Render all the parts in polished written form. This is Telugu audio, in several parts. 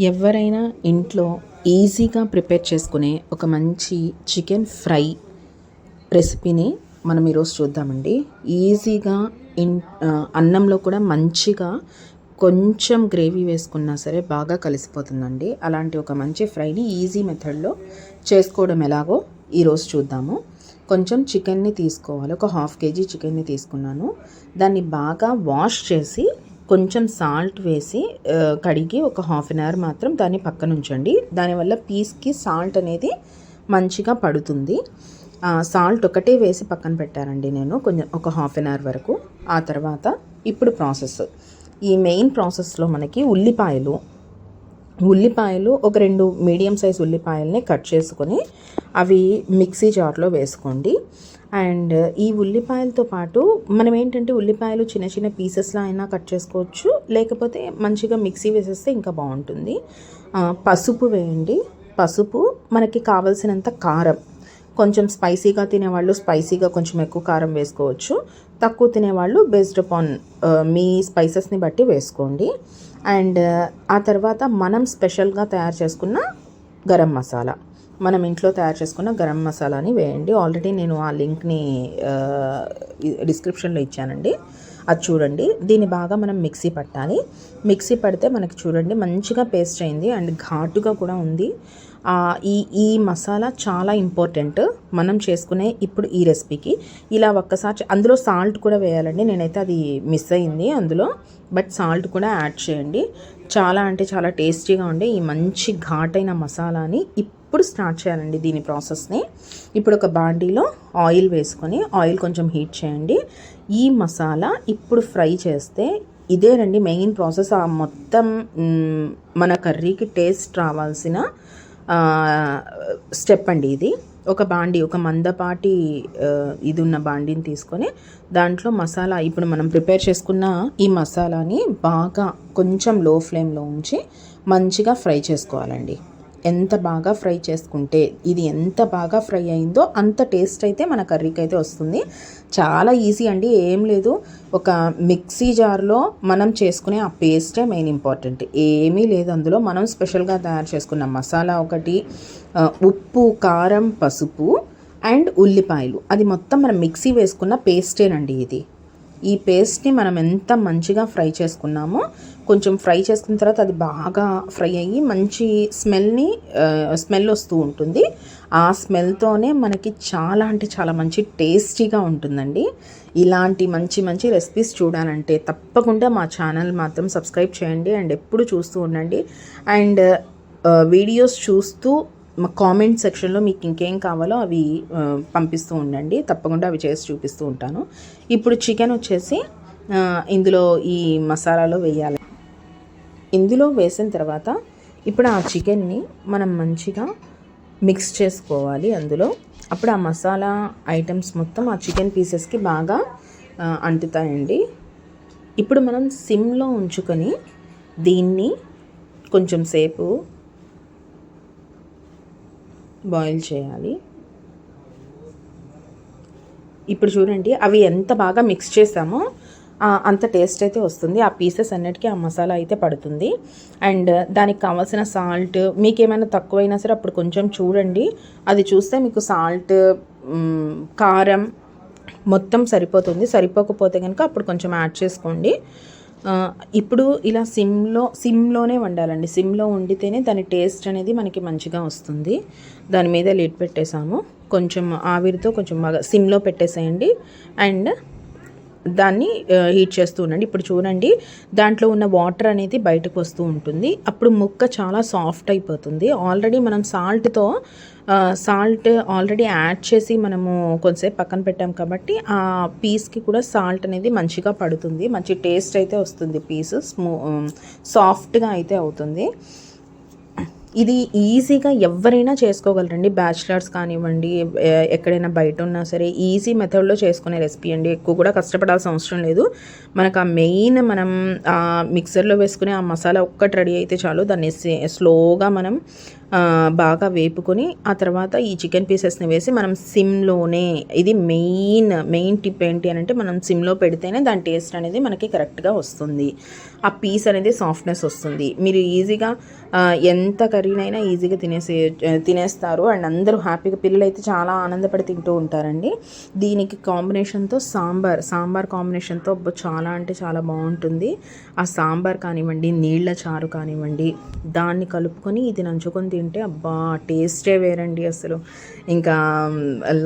ఎవరైనా ఇంట్లో ఈజీగా ప్రిపేర్ చేసుకునే ఒక మంచి చికెన్ ఫ్రై రెసిపీని మనం ఈరోజు చూద్దామండి. ఈజీగా అన్నంలో కూడా మంచిగా కొంచెం గ్రేవీ వేసుకున్నా సరే బాగా కలిసిపోతుందండి. అలాంటి ఒక మంచి ఫ్రైని ఈజీ మెథడ్లో చేసుకోవడం ఎలాగో ఈరోజు చూద్దాము. కొంచెం చికెన్ని తీసుకోవాలి. ఒక 1/2 kg చికెన్ని తీసుకున్నాను. దాన్ని బాగా వాష్ చేసి కొంచెం సాల్ట్ వేసి కడిగి ఒక 1/2 అవర్ మాత్రం దాన్ని పక్కన ఉంచండి. దానివల్ల పీస్కి సాల్ట్ అనేది మంచిగా పడుతుంది. సాల్ట్ ఒకటే వేసి పక్కన పెట్టానండి నేను కొంచెం ఒక 1/2 అవర్ వరకు. ఆ తర్వాత ఇప్పుడు ప్రాసెస్, ఈ మెయిన్ ప్రాసెస్లో మనకి ఉల్లిపాయలు ఒక 2 మీడియం సైజ్ ఉల్లిపాయల్ని కట్ చేసుకొని అవి మిక్సీ జార్లో వేసుకోండి. అండ్ ఈ ఉల్లిపాయలతో పాటు మనం ఏంటంటే ఉల్లిపాయలు చిన్న చిన్న పీసెస్లో అయినా కట్ చేసుకోవచ్చు, లేకపోతే మంచిగా మిక్సీ వేసేస్తే ఇంకా బాగుంటుంది. పసుపు వేయండి. పసుపు, మనకి కావలసినంత కారం, కొంచెం స్పైసీగా తినేవాళ్ళు స్పైసీగా కొంచెం ఎక్కువ కారం వేసుకోవచ్చు, తక్కువ తినేవాళ్ళు బేస్డ్ అపాన్ మీ స్పైసెస్ని బట్టి వేసుకోండి. అండ్ ఆ తర్వాత మనం స్పెషల్గా తయారు చేసుకున్న గరం మసాలా, మనం ఇంట్లో తయారు చేసుకున్న గరం మసాలాని వేయండి. ఆల్రెడీ నేను ఆ లింక్ని డిస్క్రిప్షన్లో ఇచ్చానండి, అది చూడండి. దీన్ని బాగా మనం మిక్సీ పట్టాలి. మిక్సీ పడితే మనకి చూడండి మంచిగా పేస్ట్ అయింది అండ్ ఘాటుగా కూడా ఉంది. ఈ మసాలా చాలా ఇంపార్టెంట్ మనం చేసుకునే ఇప్పుడు ఈ రెసిపీకి. ఇలా ఒక్కసారి అందులో సాల్ట్ కూడా వేయాలండి, నేనైతే అది మిస్ అయింది అందులో, బట్ సాల్ట్ కూడా యాడ్ చేయండి. చాలా అంటే చాలా టేస్టీగా ఉండే ఈ మంచి ఘాటైన మసాలాని ఇప్పుడు స్టార్ట్ చేయాలండి దీని ప్రాసెస్ని. ఇప్పుడు ఒక బాండీలో ఆయిల్ వేసుకొని ఆయిల్ కొంచెం హీట్ చేయండి. ఈ మసాలా ఇప్పుడు ఫ్రై చేస్తే ఇదేనండి మెయిన్ ప్రాసెస్. ఆ మొత్తం మన కర్రీకి టేస్ట్ రావాల్సిన స్టెప్ అండి ఇది. ఒక మందపాటి ఇది ఉన్న బాండీని తీసుకొని దాంట్లో మసాలా, ఇప్పుడు మనం ప్రిపేర్ చేసుకున్న ఈ మసాలాని బాగా కొంచెం లో ఫ్లేమ్లో ఉంచి మంచిగా ఫ్రై చేసుకోవాలండి. ఎంత బాగా ఫ్రై చేసుకుంటే, ఇది ఎంత బాగా ఫ్రై అయిందో అంత టేస్ట్ అయితే మన కర్రీకి అయితే వస్తుంది. చాలా ఈజీ అండి, ఏం లేదు. ఒక మిక్సీ జార్లో మనం చేసుకునే ఆ పేస్టే మెయిన్ ఇంపార్టెంట్, ఏమీ లేదు అందులో. మనం స్పెషల్గా తయారు చేసుకున్న మసాలా ఒకటి, ఉప్పు, కారం, పసుపు అండ్ ఉల్లిపాయలు, అది మొత్తం మనం మిక్సీ వేసుకున్న పేస్టేనండి ఇది. ఈ పేస్ట్ని మనం ఎంత మంచిగా ఫ్రై చేసుకున్నామో, కొంచెం ఫ్రై చేసుకున్న తర్వాత అది బాగా ఫ్రై అయ్యి మంచి స్మెల్ వస్తూ ఉంటుంది. ఆ స్మెల్తోనే మనకి చాలా అంటే చాలా మంచి టేస్టీగా ఉంటుందండి. ఇలాంటి మంచి మంచి రెసిపీస్ చూడాలంటే తప్పకుండా మా ఛానల్ మాత్రం సబ్స్క్రైబ్ చేయండి అండ్ ఎప్పుడు చూస్తూ ఉండండి. అండ్ వీడియోస్ చూస్తూ మా కామెంట్ సెక్షన్లో మీకు ఇంకేం కావాలో అవి పంపిస్తూ ఉండండి, తప్పకుండా అవి చేసి చూపిస్తూ ఉంటాను. ఇప్పుడు చికెన్ వచ్చేసి ఇందులో ఈ మసాలాలో వేయాలి. ఇందులో వేసిన తర్వాత ఇప్పుడు ఆ చికెన్ని మనం మంచిగా మిక్స్ చేసుకోవాలి అందులో. అప్పుడు ఆ మసాలా ఐటమ్స్ మొత్తం ఆ చికెన్ పీసెస్కి బాగా అంటుతాయండి. ఇప్పుడు మనం సిమ్లో ఉంచుకొని దీన్ని కొంచెం సేపు బాయిల్ చేయాలి. ఇప్పుడు చూడండి అవి ఎంత బాగా మిక్స్ చేసామో అంత టేస్ట్ అయితే వస్తుంది. ఆ పీసెస్ అన్నిటికీ ఆ మసాలా అయితే పడుతుంది. అండ్ దానికి కావాల్సిన సాల్ట్ మీకు ఏమైనా తక్కువైనా సరే అప్పుడు కొంచెం చూడండి, అది చూస్తే మీకు సాల్ట్, కారం మొత్తం సరిపోతుంది. సరిపోకపోతే కనుక అప్పుడు కొంచెం యాడ్ చేసుకోండి. ఇప్పుడు ఇలా సిమ్లోనే వండాలండి. సిమ్లో వండితేనే దాని టేస్ట్ అనేది మనకి మంచిగా వస్తుంది. దాని మీద లిడ్ పెట్టేసాము, కొంచెం ఆవిరితో కొంచెం బాగా సిమ్లో పెట్టేసేయండి అండ్ దాన్ని హీట్ చేస్తూ ఉండండి. ఇప్పుడు చూడండి దాంట్లో ఉన్న వాటర్ అనేది బయటకు వస్తూ ఉంటుంది. అప్పుడు ముక్క చాలా సాఫ్ట్ అయిపోతుంది. ఆల్రెడీ మనం సాల్ట్ ఆల్రెడీ యాడ్ చేసి మనము కొంచెంసేపు పక్కన పెట్టాం కాబట్టి ఆ పీస్కి కూడా సాల్ట్ అనేది మంచిగా పడుతుంది, మంచి టేస్ట్ అయితే వస్తుంది. పీస్ సాఫ్ట్గా అయితే అవుతుంది. ఇది ఈజీగా ఎవరైనా చేసుకోగలరండి, బ్యాచిలర్స్ కానివ్వండి, ఎక్కడైనా బయట ఉన్నా సరే ఈజీ మెథడ్లో చేసుకునే రెసిపీ అండి. ఎక్కువ కూడా కష్టపడాల్సిన అవసరం లేదు. మనకు ఆ మెయిన్ మనం మిక్సర్లో వేసుకునే ఆ మసాలా ఒక్కటి రెడీ అయితే చాలు. దాన్ని స్లోగా మనం బాగా వేపుకొని ఆ తర్వాత ఈ చికెన్ పీసెస్ని వేసి మనం సిమ్లోనే, ఇది మెయిన్ టిప్ ఏంటి అని అంటే మనం సిమ్లో పెడితేనే దాని టేస్ట్ అనేది మనకి కరెక్ట్గా వస్తుంది. ఆ పీస్ అనేది సాఫ్ట్నెస్ వస్తుంది. మీరు ఈజీగా ఎంత కర్రీనైనా ఈజీగా తినేస్తారు అండ్ అందరూ హ్యాపీగా, పిల్లలైతే చాలా ఆనందపడి తింటూ ఉంటారండి. దీనికి కాంబినేషన్తో సాంబార్ కాంబినేషన్తో చాలా అంటే చాలా బాగుంటుంది. ఆ సాంబార్ కానివ్వండి, నీళ్ళ చారు కానివ్వండి, దాన్ని కలుపుకొని ఇది నంచుకొని తింటే అబ్బా టేస్టే వేరండి అసలు. ఇంకా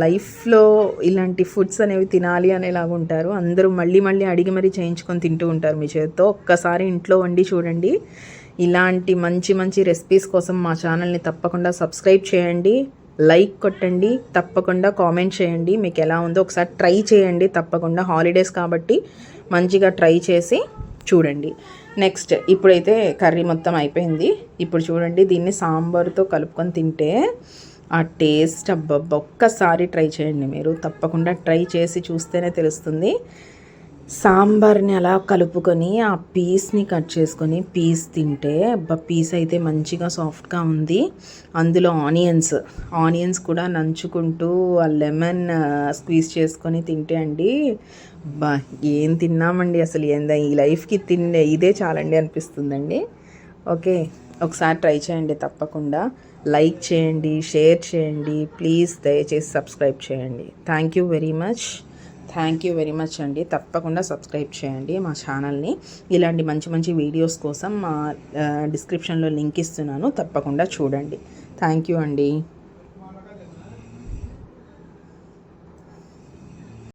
లైఫ్లో ఇలాంటి ఫుడ్స్ అనేవి తినాలి అనేలాగా ఉంటారు. అందరూ మళ్ళీ మళ్ళీ అడిగి మరీ చేయించుకొని తింటూ ఉంటారు మీ చేతితో. ఒక్కసారి ఇంట్లో వండి చూడండి. ఇలాంటి మంచి మంచి రెసిపీస్ కోసం మా ఛానల్ని తప్పకుండా సబ్స్క్రైబ్ చేయండి, లైక్ కొట్టండి, తప్పకుండా కామెంట్ చేయండి మీకు ఎలా ఉందో. ఒకసారి ట్రై చేయండి తప్పకుండా, హాలిడేస్ కాబట్టి మంచిగా ట్రై చేసి చూడండి. నెక్స్ట్ ఇప్పుడైతే కర్రీ మొత్తం అయిపోయింది. ఇప్పుడు చూడండి, దీన్ని సాంబార్తో కలుపుకొని తింటే ఆ టేస్ట్ అబ్బబ్బా, ఒక్కసారి ట్రై చేయండి మీరు, తప్పకుండా ట్రై చేసి చూస్తేనే తెలుస్తుంది. సాంబార్ని అలా కలుపుకొని ఆ పీస్ని కట్ చేసుకొని పీస్ తింటే అబ్బా, పీస్ అయితే మంచిగా సాఫ్ట్గా ఉంది. అందులో ఆనియన్స్ కూడా నంచుకుంటూ ఆ లెమన్ స్క్వీజ్ చేసుకొని తింటే అండి బా ఏం తిన్నామండి అసలు, ఈ లైఫ్కి ఇదే చాలండి అనిపిస్తుందండి. ఓకే, ఒకసారి ట్రై చేయండి తప్పకుండా. లైక్ చేయండి, షేర్ చేయండి, ప్లీజ్ దయచేసి సబ్స్క్రైబ్ చేయండి. థ్యాంక్ యూ వెరీ మచ్ అండి. తప్పకుండా సబ్స్క్రైబ్ చేయండి మా ఛానల్ని. ఇలాంటి మంచి మంచి వీడియోస్ కోసం మా డిస్క్రిప్షన్లో లింక్ ఇస్తున్నాను, తప్పకుండా చూడండి. థ్యాంక్ యూ అండి.